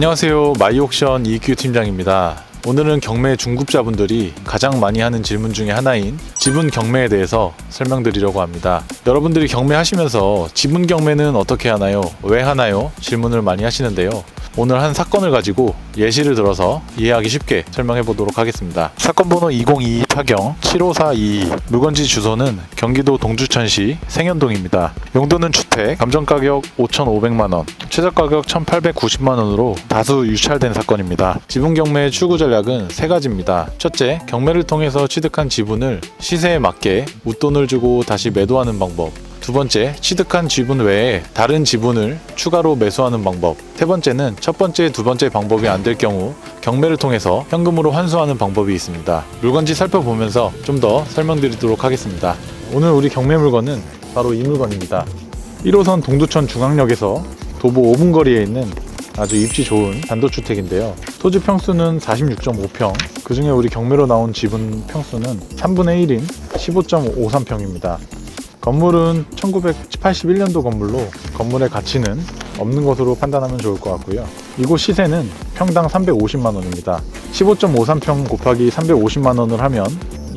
안녕하세요. 마이옥션 이익규 팀장입니다. 오늘은 경매 중급자분들이 가장 많이 하는 질문 중에 하나인 지분 경매에 대해서 설명드리려고 합니다. 여러분들이 경매하시면서 지분 경매는 어떻게 하나요? 왜 하나요? 질문을 많이 하시는데요. 오늘 한 사건을 가지고 예시를 들어서 이해하기 쉽게 설명해 보도록 하겠습니다. 사건 번호 2022 파경 75422, 물건지 주소는 경기도 동주천시 생현동입니다. 용도는 주택, 감정가격 5,500만원, 최저가격 1,890만원으로 다수 유찰된 사건입니다. 지분 경매의 출구 전략은 세 가지입니다. 첫째, 경매를 통해서 취득한 지분을 시세에 맞게 웃돈을 주고 다시 매도하는 방법. 두 번째, 취득한 지분 외에 다른 지분을 추가로 매수하는 방법. 세 번째는 첫 번째, 두 번째 방법이 안 될 경우 경매를 통해서 현금으로 환수하는 방법이 있습니다. 물건지 살펴보면서 좀 더 설명드리도록 하겠습니다. 오늘 우리 경매 물건은 바로 이 물건입니다. 1호선 동두천 중앙역에서 도보 5분 거리에 있는 아주 입지 좋은 단독주택인데요. 토지 평수는 46.5평, 그 중에 우리 경매로 나온 지분 평수는 3분의 1인 15.53평입니다. 건물은 1981년도 건물로 건물의 가치는 없는 것으로 판단하면 좋을 것 같고요. 이곳 시세는 평당 350만원입니다. 15.53평 곱하기 350만원을 하면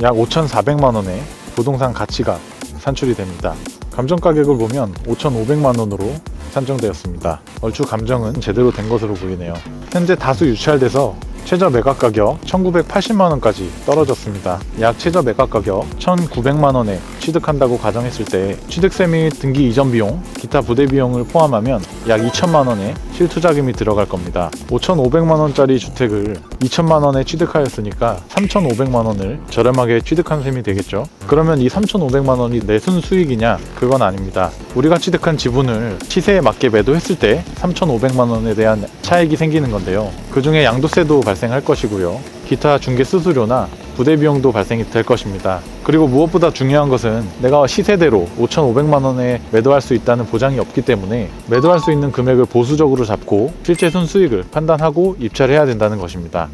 약 5,400만원의 부동산 가치가 산출이 됩니다. 감정가격을 보면 5,500만원으로 산정되었습니다. 얼추 감정은 제대로 된 것으로 보이네요. 현재 다수 유찰돼서 최저 매각가격 1,980만원까지 떨어졌습니다. 약 최저 매각가격 1,900만원에 취득한다고 가정했을 때 취득세 및 등기 이전 비용, 기타 부대 비용을 포함하면 약 2천만원의 실투자금이 들어갈 겁니다. 5,500만원짜리 주택을 2천만원에 취득하였으니까 3,500만원을 저렴하게 취득한 셈이 되겠죠. 그러면 이 3,500만원이 내순 수익이냐? 그건 아닙니다. 우리가 취득한 지분을 시세에 맞게 매도했을 때 3,500만원에 대한 차익이 생기는 건데요. 그 중에 양도세도 발생할 것이고요. 기타 중개 수수료나 부대 비용도 발생이 될 것입니다. 그리고 무엇보다 중요한 것은 내가 시세대로 5,500만원에 매도할 수 있다는 보장이 없기 때문에 매도할 수 있는 금액을 보수적으로 잡고 실제 순수익을 판단하고 입찰해야 된다는 것입니다.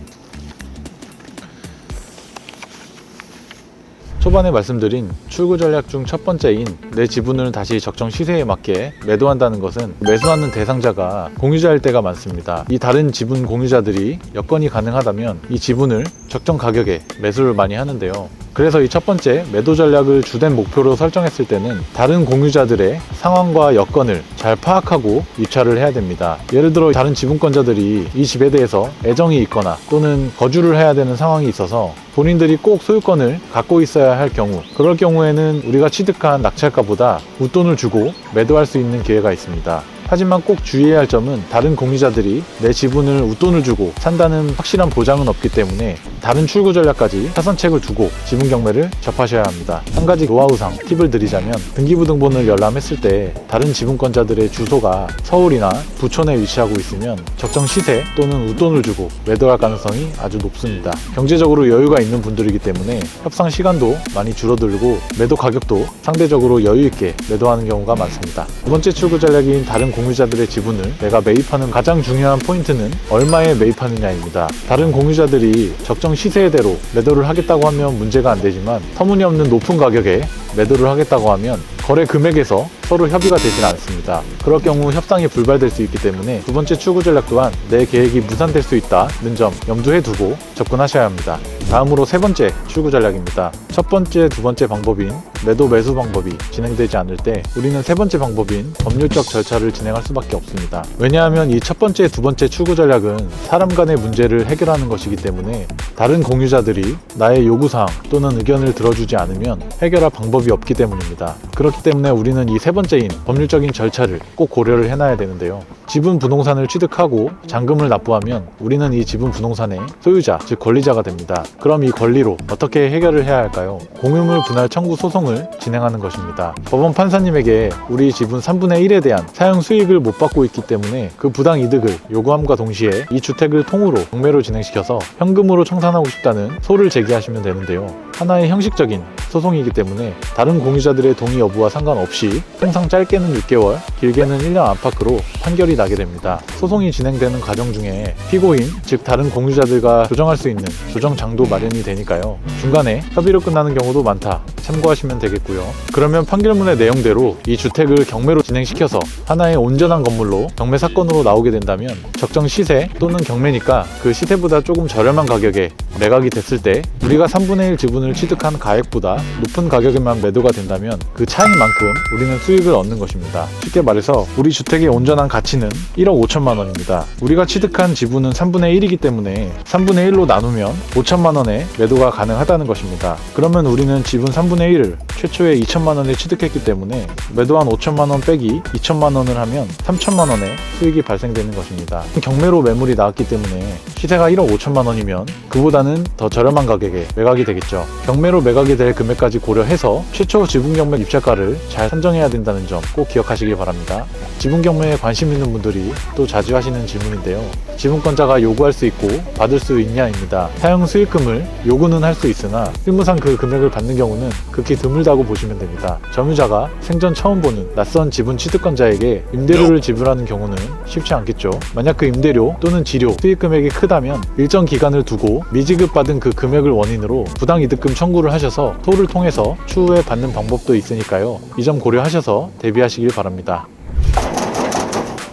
초반에 말씀드린 출구 전략 중 첫 번째인 내 지분을 다시 적정 시세에 맞게 매도한다는 것은 매수하는 대상자가 공유자일 때가 많습니다. 이 다른 지분 공유자들이 여건이 가능하다면 이 지분을 적정 가격에 매수를 많이 하는데요. 그래서 이 첫 번째 매도 전략을 주된 목표로 설정했을 때는 다른 공유자들의 상황과 여건을 잘 파악하고 입찰을 해야 됩니다. 예를 들어 다른 지분권자들이 이 집에 대해서 애정이 있거나 또는 거주를 해야 되는 상황이 있어서 본인들이 꼭 소유권을 갖고 있어야 할 경우, 그럴 경우에는 우리가 취득한 낙찰가보다 웃돈을 주고 매도할 수 있는 기회가 있습니다. 하지만 꼭 주의해야 할 점은 다른 공유자들이 내 지분을 웃돈을 주고 산다는 확실한 보장은 없기 때문에 다른 출구 전략까지 차선책을 두고 지분 경매를 접하셔야 합니다. 한 가지 노하우상 팁을 드리자면 등기부등본을 열람했을 때 다른 지분권자들의 주소가 서울이나 부천에 위치하고 있으면 적정 시세 또는 웃돈을 주고 매도할 가능성이 아주 높습니다. 경제적으로 여유가 있는 분들이기 때문에 협상 시간도 많이 줄어들고 매도 가격도 상대적으로 여유 있게 매도하는 경우가 많습니다. 두 번째 출구 전략인 다른 공유자들의 지분을 내가 매입하는 가장 중요한 포인트는 얼마에 매입하느냐입니다. 다른 공유자들이 적정 시세대로 매도를 하겠다고 하면 문제가 안 되지만 터무니없는 높은 가격에 매도를 하겠다고 하면 거래 금액에서 서로 협의가 되진 않습니다. 그럴 경우 협상이 불발될 수 있기 때문에 두 번째 출구 전략 또한 내 계획이 무산될 수 있다는 점 염두에 두고 접근하셔야 합니다. 다음으로 세 번째 출구 전략입니다. 첫 번째, 두 번째 방법인 매도 매수 방법이 진행되지 않을 때 우리는 세 번째 방법인 법률적 절차를 진행할 수밖에 없습니다. 왜냐하면 이 첫 번째, 두 번째 출구 전략은 사람 간의 문제를 해결하는 것이기 때문에 다른 공유자들이 나의 요구사항 또는 의견을 들어주지 않으면 해결할 방법이 없기 때문입니다. 그렇기 때문에 우리는 이 세 번째인 법률적인 절차를 꼭 고려를 해놔야 되는데요. 지분 부동산을 취득하고 잔금을 납부하면 우리는 이 지분 부동산의 소유자, 즉 권리자가 됩니다. 그럼 이 권리로 어떻게 해결을 해야 할까요? 공유물 분할 청구 소송을 진행하는 것입니다. 법원 판사님에게 우리 지분 3분의 1에 대한 사용 수익을 못 받고 있기 때문에 그 부당 이득을 요구함과 동시에 이 주택을 통으로 경매로 진행시켜서 현금으로 청산하고 싶다는 소를 제기하시면 되는데요. 하나의 형식적인 소송이기 때문에 다른 공유자들의 동의 여부와 상관없이 통상 짧게는 6개월, 길게는 1년 안팎으로 판결이 나게 됩니다. 소송이 진행되는 과정 중에 피고인, 즉 다른 공유자들과 조정할 수 있는 조정장도 마련이 되니까요. 중간에 협의로 끝나는 경우도 많다. 참고하시면 되겠고요. 그러면 판결문의 내용대로 이 주택을 경매로 진행시켜서 하나의 온전한 건물로 경매 사건으로 나오게 된다면 적정 시세 또는 경매니까 그 시세보다 조금 저렴한 가격에 매각이 됐을 때 우리가 3분의 1 지분을 취득한 가액보다 높은 가격에만 매도가 된다면 그 차이만큼 우리는 수익을 얻는 것입니다. 쉽게 말해서 우리 주택의 온전한 가치는 1억 5천만 원입니다. 우리가 취득한 지분은 3분의 1이기 때문에 3분의 1로 나누면 5천만 원에 매도가 가능하다는 것입니다. 그러면 우리는 지분 3분의 1을 최초에 2천만 원에 취득했기 때문에 매도한 5천만 원 빼기 2천만 원을 하면 3천만 원의 수익이 발생되는 것입니다. 경매로 매물이 나왔기 때문에 시세가 1억 5천만 원이면 그보다는 더 저렴한 가격에 매각이 되겠죠. 경매로 매각이 될 금액까지 고려해서 최초 지분경매 입찰가를 잘 선정해야 된다는 점 꼭 기억하시길 바랍니다. 지분경매에 관심 있는 분들이 또 자주 하시는 질문인데요. 지분권자가 요구할 수 있고 받을 수 있냐입니다. 사용 수익금을 요구는 할 수 있으나 실무상 그 금액을 받는 경우는 극히 드물다고 보시면 됩니다. 점유자가 생전 처음 보는 낯선 지분 취득권자에게 임대료를 지불하는 경우는 쉽지 않겠죠. 만약 그 임대료 또는 지료 수익 금액이 크다면 일정 기간을 두고 미지급받은 그 금액을 원인으로 부당이득금 청구를 하셔서 토를 통해서 추후에 받는 방법도 있으니까요. 이 점 고려하셔서 대비하시길 바랍니다.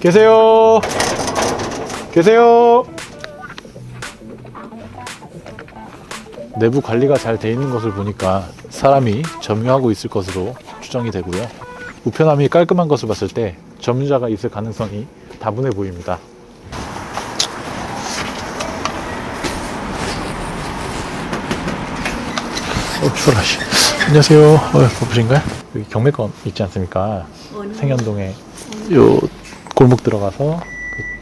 계세요. 내부 관리가 잘 돼 있는 것을 보니까 사람이 점유하고 있을 것으로 추정이 되고요. 우편함이 깔끔한 것을 봤을 때 점유자가 있을 가능성이 다분해 보입니다. 추워라. 안녕하세요. 바쁘신가요? 여기 경매권 있지 않습니까? 생현동에 요 골목 들어가서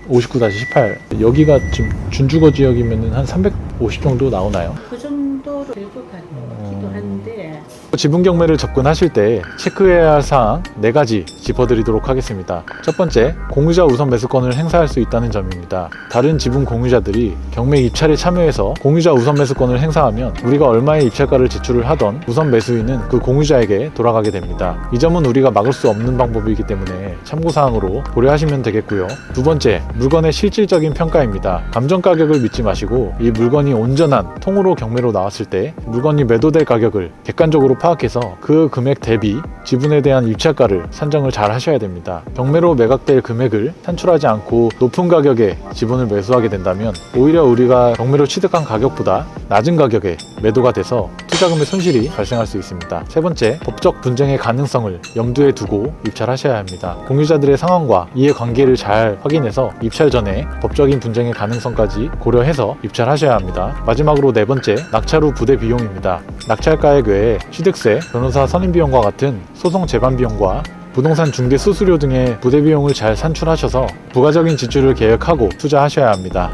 59-18 여기가 지금 준주거 지역이면 한 350 정도 나오나요? 그 정도로 들고 가기도 한데 지분 경매를 접근하실 때 체크해야 할 사항 4가지 짚어드리도록 하겠습니다. 첫 번째, 공유자 우선 매수권을 행사할 수 있다는 점입니다. 다른 지분 공유자들이 경매 입찰에 참여해서 공유자 우선 매수권을 행사하면 우리가 얼마의 입찰가를 제출을 하던 우선 매수인은 그 공유자에게 돌아가게 됩니다. 이 점은 우리가 막을 수 없는 방법이기 때문에 참고사항으로 고려하시면 되겠고요. 두 번째, 물건의 실질적인 평가입니다. 감정 가격을 믿지 마시고 이 물건이 온전한 통으로 경매로 나왔을 때 물건이 매도될 가격을 객관적으로 파악해서 그 금액 대비 지분에 대한 입찰가를 산정을 잘 하셔야 됩니다. 경매로 매각될 금액을 산출하지 않고 높은 가격에 지분을 매수하게 된다면 오히려 우리가 경매로 취득한 가격보다 낮은 가격에 매도가 돼서 투자금의 손실이 발생할 수 있습니다. 세 번째, 법적 분쟁의 가능성을 염두에 두고 입찰하셔야 합니다. 공유자들의 상황과 이해관계를 잘 확인해서 입찰 전에 법적인 분쟁의 가능성까지 고려해서 입찰하셔야 합니다. 마지막으로 네 번째, 낙찰 후 부대 비용입니다. 낙찰가액 외에 취득세, 변호사 선임 비용과 같은 소송 재반 비용과 부동산 중개 수수료 등의 부대 비용을 잘 산출하셔서 부가적인 지출을 계획하고 투자하셔야 합니다.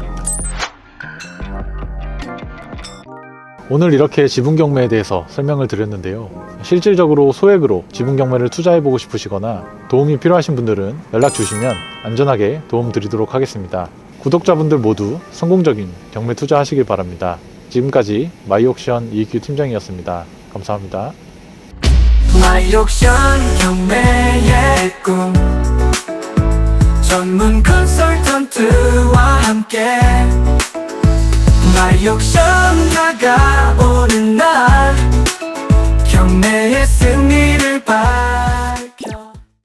오늘 이렇게 지분경매에 대해서 설명을 드렸는데요. 실질적으로 소액으로 지분경매를 투자해보고 싶으시거나 도움이 필요하신 분들은 연락 주시면 안전하게 도움 드리도록 하겠습니다. 구독자분들 모두 성공적인 경매 투자하시길 바랍니다. 지금까지 마이옥션 이익규 팀장이었습니다. 감사합니다. 마이옥션 경매의 꿈 전문 컨설턴트와 함께 마이옥션 나가